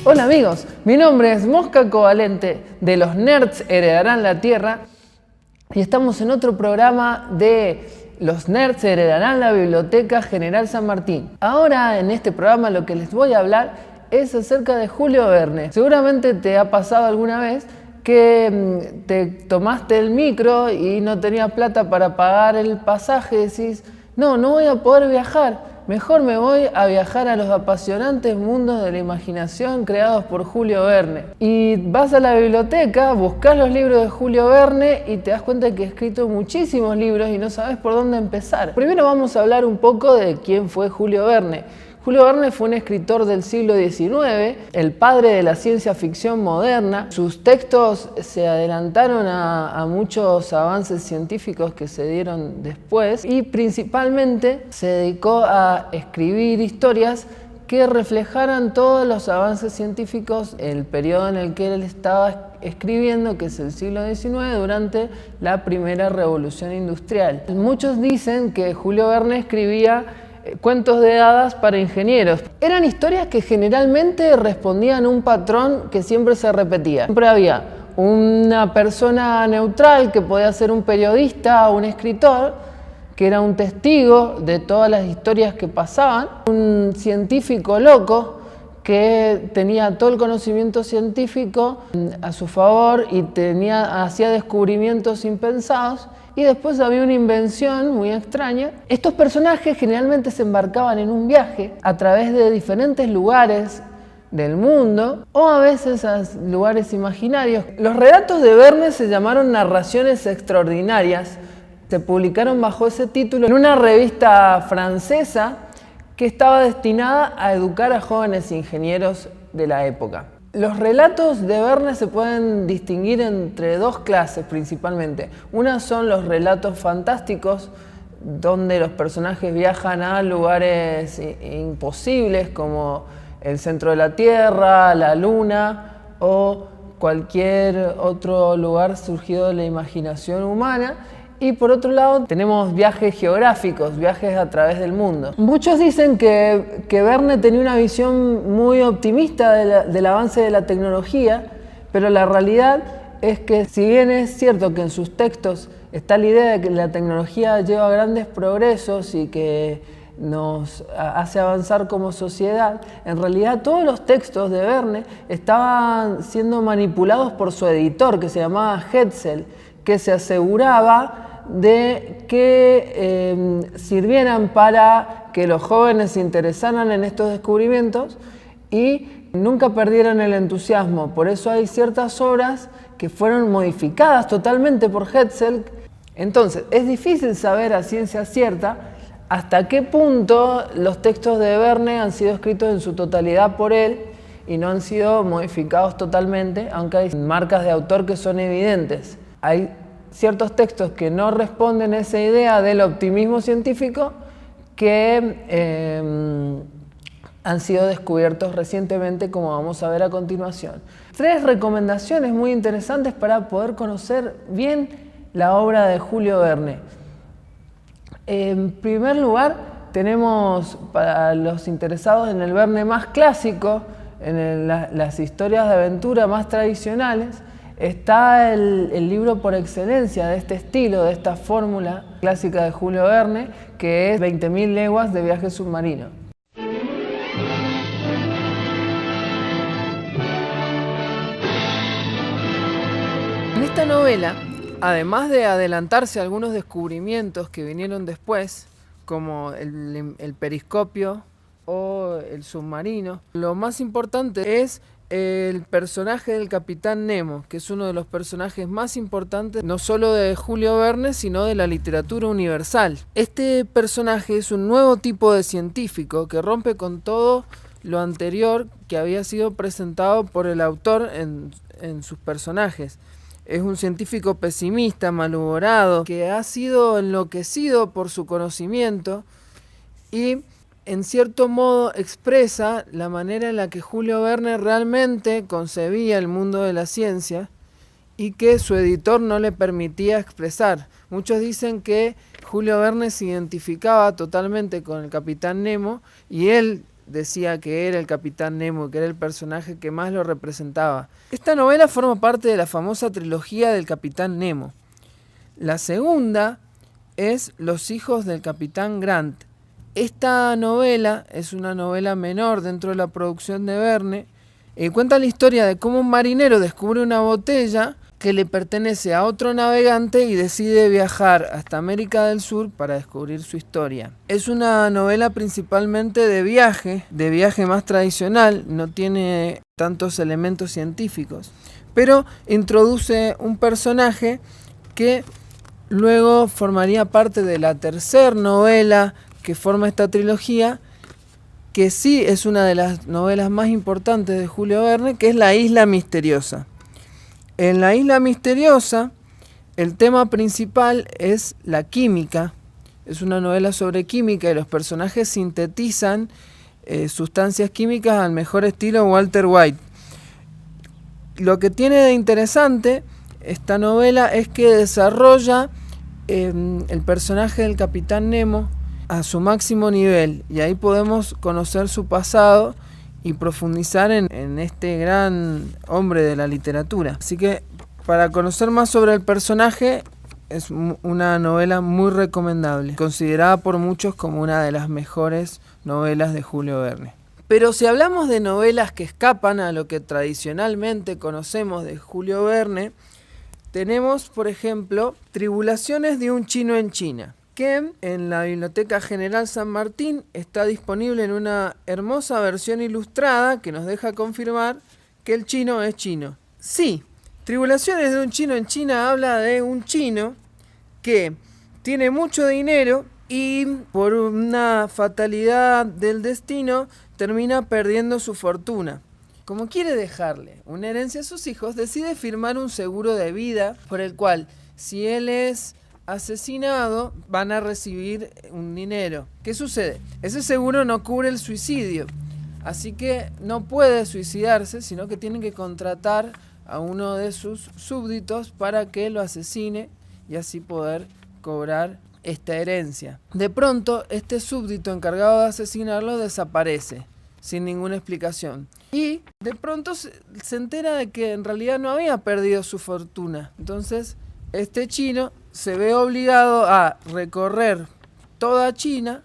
Hola amigos, mi nombre es Mosca Covalente de Los Nerds Heredarán la Tierra y estamos en otro programa de Los Nerds Heredarán la Biblioteca General San Martín. Ahora en este programa lo que les voy a hablar es acerca de Julio Verne. Seguramente te ha pasado alguna vez que te tomaste el micro y no tenías plata para pagar el pasaje y decís, no voy a poder viajar. Mejor me voy a viajar a los apasionantes mundos de la imaginación creados por Julio Verne. Y vas a la biblioteca, buscas los libros de Julio Verne y te das cuenta que ha escrito muchísimos libros y no sabes por dónde empezar. Primero vamos a hablar un poco de quién fue Julio Verne. Julio Verne fue un escritor del siglo XIX, el padre de la ciencia ficción moderna. Sus textos se adelantaron a muchos avances científicos que se dieron después y principalmente se dedicó a escribir historias que reflejaran todos los avances científicos, el periodo en el que él estaba escribiendo, que es el siglo XIX, durante la primera revolución industrial. Muchos dicen que Julio Verne escribía cuentos de hadas para ingenieros. Eran historias que generalmente respondían a un patrón que siempre se repetía. Siempre había una persona neutral que podía ser un periodista o un escritor, que era un testigo de todas las historias que pasaban, un científico loco que tenía todo el conocimiento científico a su favor y hacía descubrimientos impensados. Y después había una invención muy extraña. Estos personajes generalmente se embarcaban en un viaje a través de diferentes lugares del mundo o a veces a lugares imaginarios. Los relatos de Verne se llamaron Narraciones Extraordinarias. Se publicaron bajo ese título en una revista francesa que estaba destinada a educar a jóvenes ingenieros de la época. Los relatos de Verne se pueden distinguir entre dos clases principalmente. Una son los relatos fantásticos, donde los personajes viajan a lugares imposibles como el centro de la Tierra, la Luna o cualquier otro lugar surgido de la imaginación humana. Y por otro lado tenemos viajes geográficos, viajes a través del mundo. Muchos dicen que Verne tenía una visión muy optimista del avance de la tecnología, pero la realidad es que si bien es cierto que en sus textos está la idea de que la tecnología lleva grandes progresos y que nos hace avanzar como sociedad, en realidad todos los textos de Verne estaban siendo manipulados por su editor, que se llamaba Hetzel, que se aseguraba de que sirvieran para que los jóvenes se interesaran en estos descubrimientos y nunca perdieran el entusiasmo. Por eso hay ciertas obras que fueron modificadas totalmente por Hetzel. Entonces, es difícil saber a ciencia cierta hasta qué punto los textos de Verne han sido escritos en su totalidad por él y no han sido modificados totalmente, aunque hay marcas de autor que son evidentes. Hay ciertos textos que no responden a esa idea del optimismo científico que han sido descubiertos recientemente, como vamos a ver a continuación. 3 recomendaciones muy interesantes para poder conocer bien la obra de Julio Verne. En primer lugar, tenemos para los interesados en el Verne más clásico, en las historias de aventura más tradicionales, está el libro por excelencia de este estilo, de esta fórmula clásica de Julio Verne, que es 20.000 leguas de viaje submarino. En esta novela, además de adelantarse a algunos descubrimientos que vinieron después, como el periscopio o el submarino, lo más importante es el personaje del Capitán Nemo, que es uno de los personajes más importantes no solo de Julio Verne, sino de la literatura universal. Este personaje es un nuevo tipo de científico que rompe con todo lo anterior que había sido presentado por el autor en sus personajes. Es un científico pesimista, malhumorado, que ha sido enloquecido por su conocimiento y en cierto modo expresa la manera en la que Julio Verne realmente concebía el mundo de la ciencia y que su editor no le permitía expresar. Muchos dicen que Julio Verne se identificaba totalmente con el Capitán Nemo y él decía que era el Capitán Nemo, que era el personaje que más lo representaba. Esta novela forma parte de la famosa trilogía del Capitán Nemo. La segunda es Los hijos del Capitán Grant. Esta novela es una novela menor dentro de la producción de Verne. Cuenta la historia de cómo un marinero descubre una botella que le pertenece a otro navegante y decide viajar hasta América del Sur para descubrir su historia. Es una novela principalmente de viaje más tradicional, no tiene tantos elementos científicos, pero introduce un personaje que luego formaría parte de la tercera novela que forma esta trilogía, que sí es una de las novelas más importantes de Julio Verne, que es La Isla Misteriosa. En La Isla Misteriosa, el tema principal es la química. Es una novela sobre química y los personajes sintetizan sustancias químicas al mejor estilo Walter White. Lo que tiene de interesante esta novela es que desarrolla el personaje del Capitán Nemo a su máximo nivel, y ahí podemos conocer su pasado y profundizar en este gran hombre de la literatura. Así que para conocer más sobre el personaje es una novela muy recomendable, considerada por muchos como una de las mejores novelas de Julio Verne. Pero si hablamos de novelas que escapan a lo que tradicionalmente conocemos de Julio Verne, tenemos, por ejemplo, Tribulaciones de un chino en China, que en la Biblioteca General San Martín está disponible en una hermosa versión ilustrada que nos deja confirmar que el chino es chino. Sí, Tribulaciones de un chino en China habla de un chino que tiene mucho dinero y por una fatalidad del destino termina perdiendo su fortuna. Como quiere dejarle una herencia a sus hijos, decide firmar un seguro de vida por el cual, si él es asesinado, van a recibir un dinero. ¿Qué sucede? Ese seguro no cubre el suicidio, así que no puede suicidarse, sino que tienen que contratar a uno de sus súbditos para que lo asesine y así poder cobrar esta herencia. De pronto, este súbdito encargado de asesinarlo desaparece sin ninguna explicación. Y de pronto se entera de que en realidad no había perdido su fortuna. Entonces, este chino se ve obligado a recorrer toda China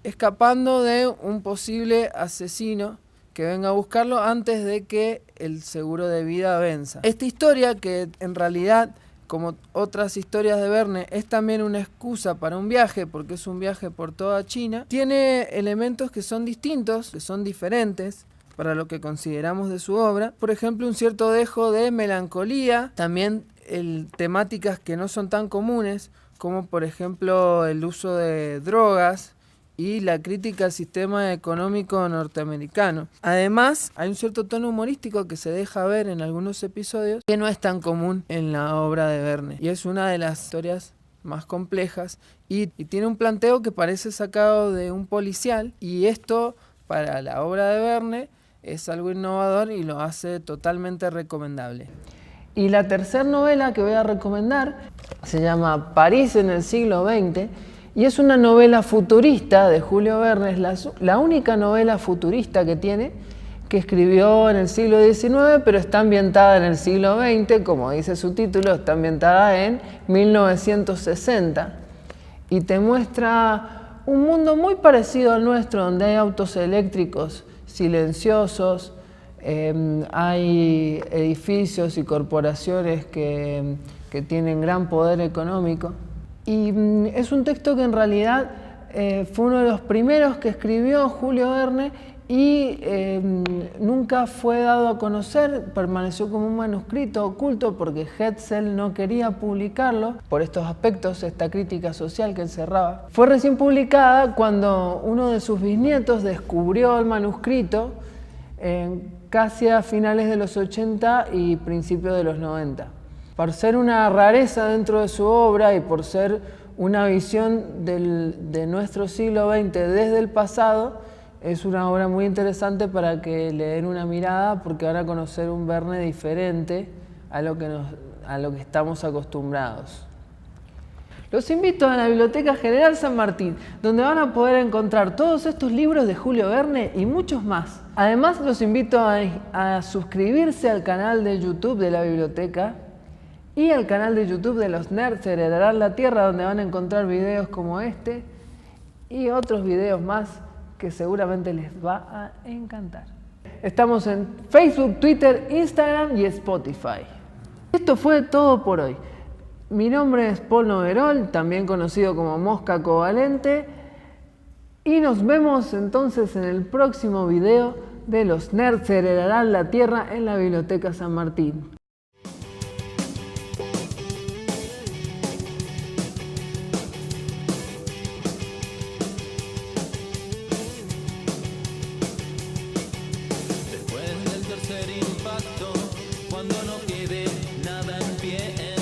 escapando de un posible asesino que venga a buscarlo antes de que el seguro de vida venza. Esta historia, que en realidad, como otras historias de Verne, es también una excusa para un viaje, porque es un viaje por toda China, tiene elementos que son distintos, que son diferentes para lo que consideramos de su obra. Por ejemplo, un cierto dejo de melancolía, también temáticas que no son tan comunes, como por ejemplo el uso de drogas y la crítica al sistema económico norteamericano. Además, hay un cierto tono humorístico que se deja ver en algunos episodios que no es tan común en la obra de Verne, y es una de las historias más complejas y tiene un planteo que parece sacado de un policial, y esto para la obra de Verne es algo innovador y lo hace totalmente recomendable. Y la tercera novela que voy a recomendar se llama París en el siglo XX, y es una novela futurista de Julio Verne. Es la única novela futurista que tiene, que escribió en el siglo XIX, pero está ambientada en el siglo XX, como dice su título, está ambientada en 1960, y te muestra un mundo muy parecido al nuestro, donde hay autos eléctricos silenciosos, hay edificios y corporaciones que tienen gran poder económico. Y es un texto que en realidad fue uno de los primeros que escribió Julio Verne y nunca fue dado a conocer, permaneció como un manuscrito oculto porque Hetzel no quería publicarlo por estos aspectos, esta crítica social que encerraba. Fue recién publicada cuando uno de sus bisnietos descubrió el manuscrito casi a finales de los 80 y principios de los 90. Por ser una rareza dentro de su obra y por ser una visión de nuestro siglo XX desde el pasado, es una obra muy interesante para que le den una mirada, porque van a conocer un Verne diferente a lo que estamos acostumbrados. Los invito a la Biblioteca General San Martín, donde van a poder encontrar todos estos libros de Julio Verne y muchos más. Además, los invito a suscribirse al canal de YouTube de la biblioteca y al canal de YouTube de los Nerds Heredarán la Tierra, donde van a encontrar videos como este y otros videos más que seguramente les va a encantar. Estamos en Facebook, Twitter, Instagram y Spotify. Esto fue todo por hoy. Mi nombre es Paul Noverol, también conocido como Mosca Covalente, y nos vemos entonces en el próximo video de Los Nerds Heredarán la Tierra en la Biblioteca San Martín. Después del tercer impacto, cuando no quede nada en pie.